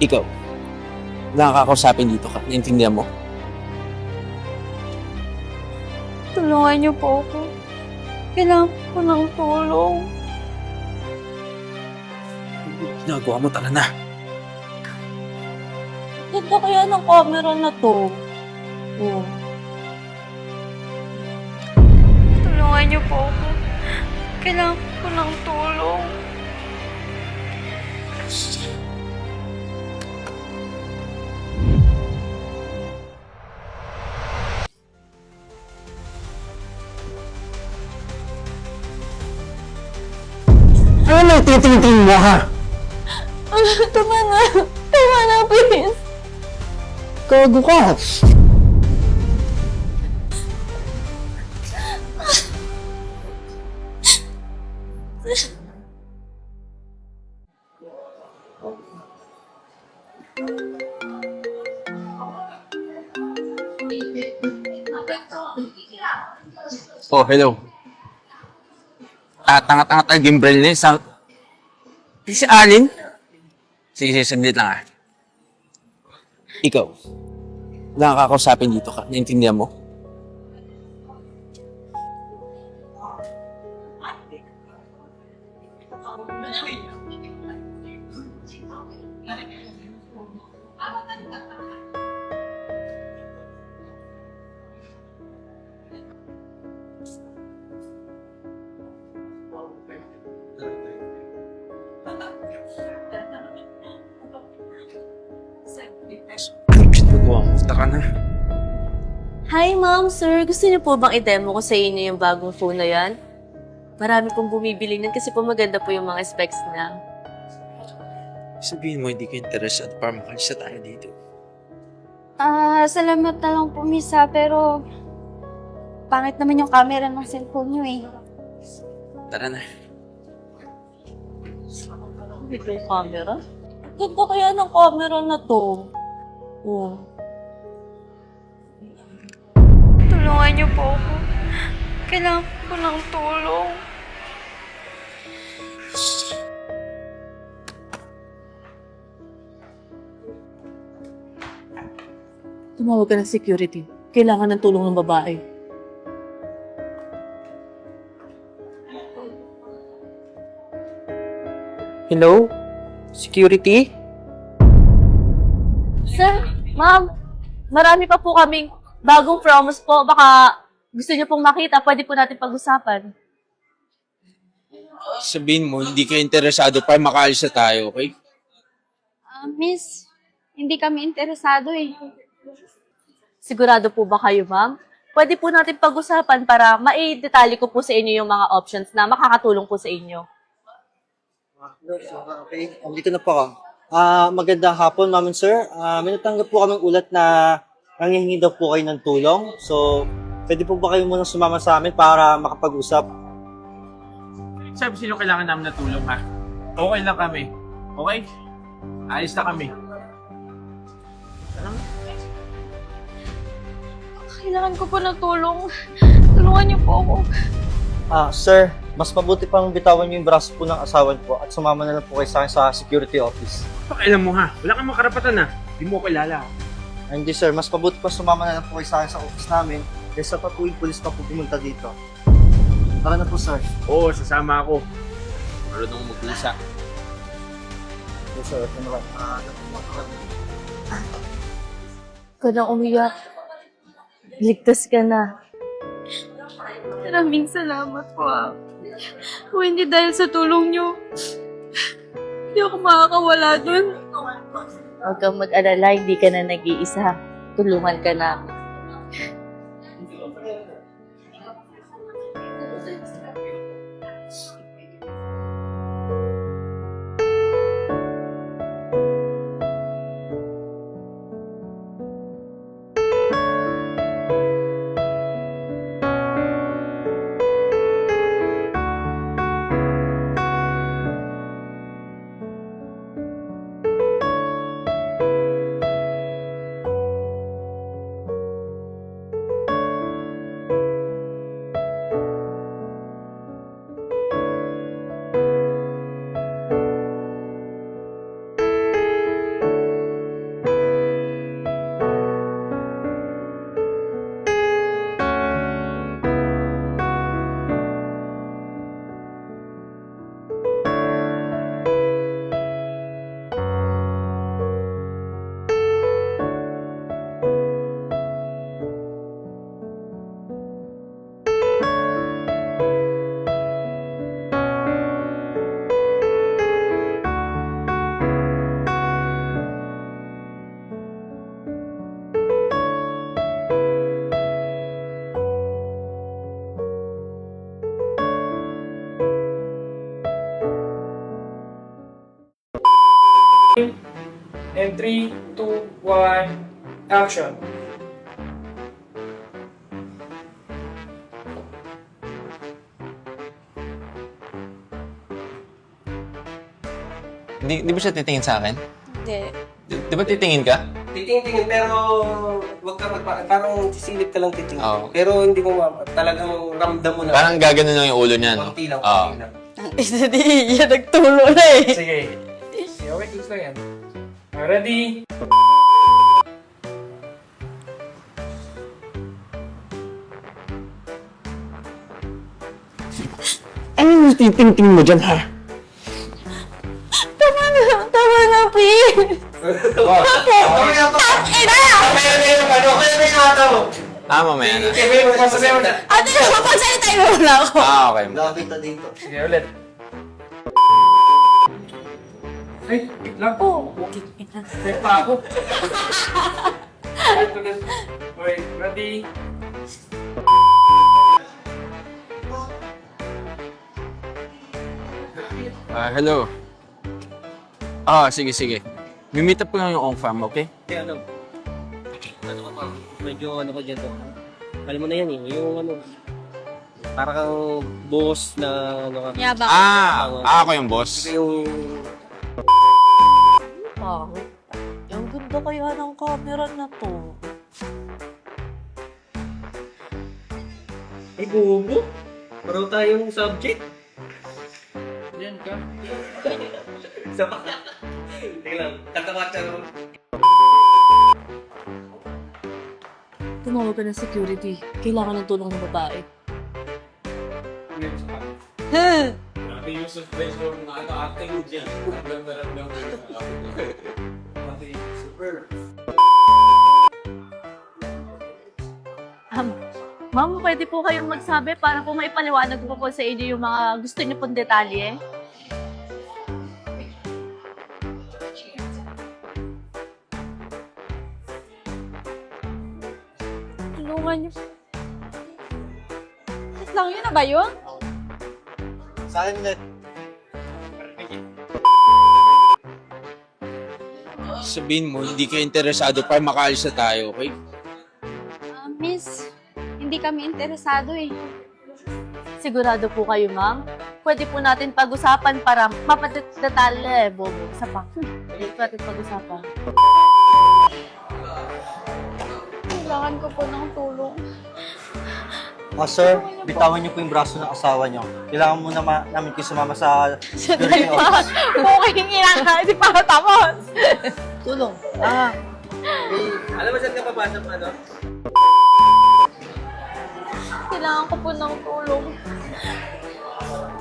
Ikaw, nakakausapin dito ka. Naintindihan mo? Tulungan niyo po ako. Kailangan ko ng tulong. Ginagawa mo, tara na. Ganda kaya ng camera na to. Oh. Tulungan niyo po ako. Kailangan ko ng tulong. Ano na tinitingin mo, ha? Tama na. Tama na, please. Gago ka. Oh, hello. Tanga-tanga tayo gimbrel na yun. Si Alin? Sige, saglit lang Ikaw, nakakausapin dito ka. Naintindihan mo? Anong ginagawa mo? Taka na. Hi, ma'am, sir. Gusto niyo po bang i-demo ko sa inyo yung bagong phone na yan? Marami pong bumibili nun kasi po maganda po yung mga specs niya. Sabihin mo, hindi ka interesado para makalisa tayo dito. Salamat na lang po, Misa, pero pangit naman yung camera ng cellphone niyo eh. Tara na. Dito yung camera? Ganda kaya ng camera na to. Oh. Tulungan niyo po ako. Kailangan ko ng tulong. Tumawag ka ng security. Kailangan ng tulong ng babae. Hello? Security? Sir, ma'am, marami pa po kaming bagong promos po. Baka gusto niyo pong makita, pwede po natin pag-usapan. Sabihin mo, hindi ka interesado para makalisa tayo, okay? Miss, hindi kami interesado eh. Sigurado po ba kayo, ma'am? Pwede po natin pag-usapan para mai-detalye ko po sa inyo yung mga options na makakatulong po sa inyo. Okay, dito na po ako. Magandang hapon, ma'am and sir. May natanggap po kaming ulat na nanghihingi daw po kayo ng tulong. So, pwede po ba kayo munang sumama sa amin para makapag-usap? Sabi sino kailangan namin na tulong, ha? Okay lang kami. Okay? Ayos na kami. Kailangan ko po ng tulong. Tulungan niyo po ako. Sir, mas mabuti pang bitawan niyo yung braso po ng asawa niyo po at sumama na lang po kayo sa akin sa security office. Pakailan mo, ha? Wala kang makarapatan, ha? Hindi mo ko kilala. Hindi sir, mas mabuti pa sumama na lang po kayo sa akin sa office namin kaysa pa po yung pulis pa po pumunta dito. Tara na po sir. Oo, sasama ako. Marunong mag-isa. Yes sir, ano ba? Huwag ka nang umiyak. Ligtas ka na. Maraming salamat po Kung hindi dahil sa tulong niyo, hindi ako makakawala dun. Huwag kang mag-alala, hindi ka na nag-iisa. Tulungan ka namin. And 3, 2, 1, action. Di ba siya titingin sa akin? Hindi. Di ba titingin ka? Titingin pero wag ka parang sisilip ka lang titingin. Oo. Pero hindi mo talagang ramdam mo na. Parang gaganon lang yung ulo niya, no? Konti lang, Oo. konti lang. Isa di, yan nagtulo na eh. Sige. Sige, okay, close lang yan. Ready? Ano yung titingting mo dyan, ha? Tama na, please. Tama, mamaya na. Ate, mapagsalita mo muna ako. Okay. Nakakita dito. Sige, ulit. Ay, wait lang. May pa ako. Ulit. Okay, ready? Hello. Sige. Mimit up ko lang yung on-farm, okay? Kaya ano ka pa, medyo ano ko dyan to. Alam mo na yan eh, yung ano, parang kang boss na ano ka. Yabang. Ako yung boss. Yung Pangit. Ang ganda kaya ng camera na to. ay bubo. Pareho tayong subject. Diyan ka. Isa pa. Tingnan lang, katawa-tawa naman. Tumawag ka ng security. Kailangan ng tulong ng babae. Ate Yusuf Bezor na ate mo dyan. Ang ganda-ganda mo. Ate super. Ma'am, pwede po kayong magsabi para po maipaliwanag ko po sa inyo yung mga gusto niyo pong detalye. Tulungan niyo. Lang yun na ba yun? Sa akin ulit. Sabihin mo, hindi ka interesado para makaalis na tayo, okay? Miss, hindi kami interesado eh. Sigurado po kayo, ma'am? Pwede po natin pag-usapan para mapadetalye, bobo. Isa pa. Pwede po natin pag-usapan. Kailangan ko po ng tulong. Sir, bitawan niyo po yung braso ng asawa niyo. Kailangan muna namin kayo sumama sa security office. Okay, kailangan. Hindi pa tapos. Tulong. Alam mo saan ka papasok ano? Kailangan ko po ng tulong.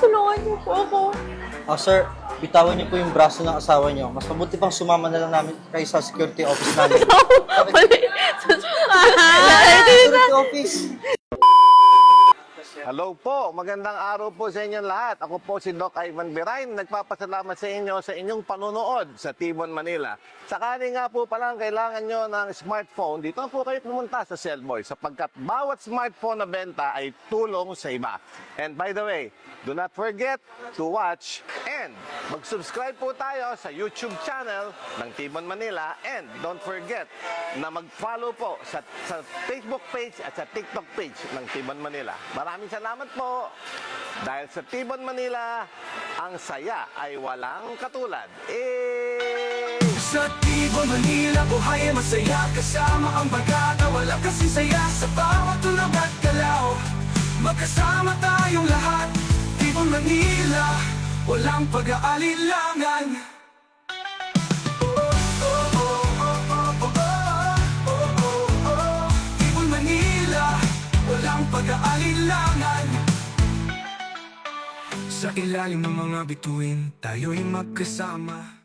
Tulungan niyo po ako. Sir, bitawan niyo po yung braso ng asawa niyo. Mas mabuti pang sumama na lang namin kayo sa security office namin. Security office. Hello po, magandang araw po sa inyong lahat. Ako po si Doc Ivan Birain, nagpapasalamat sa inyo sa inyong panunood sa Tibon, Manila. Sakali nga po palang kailangan nyo ng smartphone, dito po kayo pumunta sa Cellboy sapagkat bawat smartphone na benta ay tulong sa iba. And by the way, do not forget to watch and mag-subscribe po tayo sa YouTube channel ng Tibon, Manila. And don't forget na mag-follow po sa Facebook page at sa TikTok page ng Tibon, Manila. Maraming salamat po. Dahil sa Tibon, Manila, ang saya ay walang katulad. Sa Tibon, Manila, buhay ay masaya. Kasama ang bagata, wala kasing saya. Sa bawat tulog at galaw, magkasama tayong lahat. Tibon, Manila, walang pag-aalilangan. Tibon, Manila, walang pag-aalilangan. Sa ilalim ng mga bituin, tayo'y magkasama.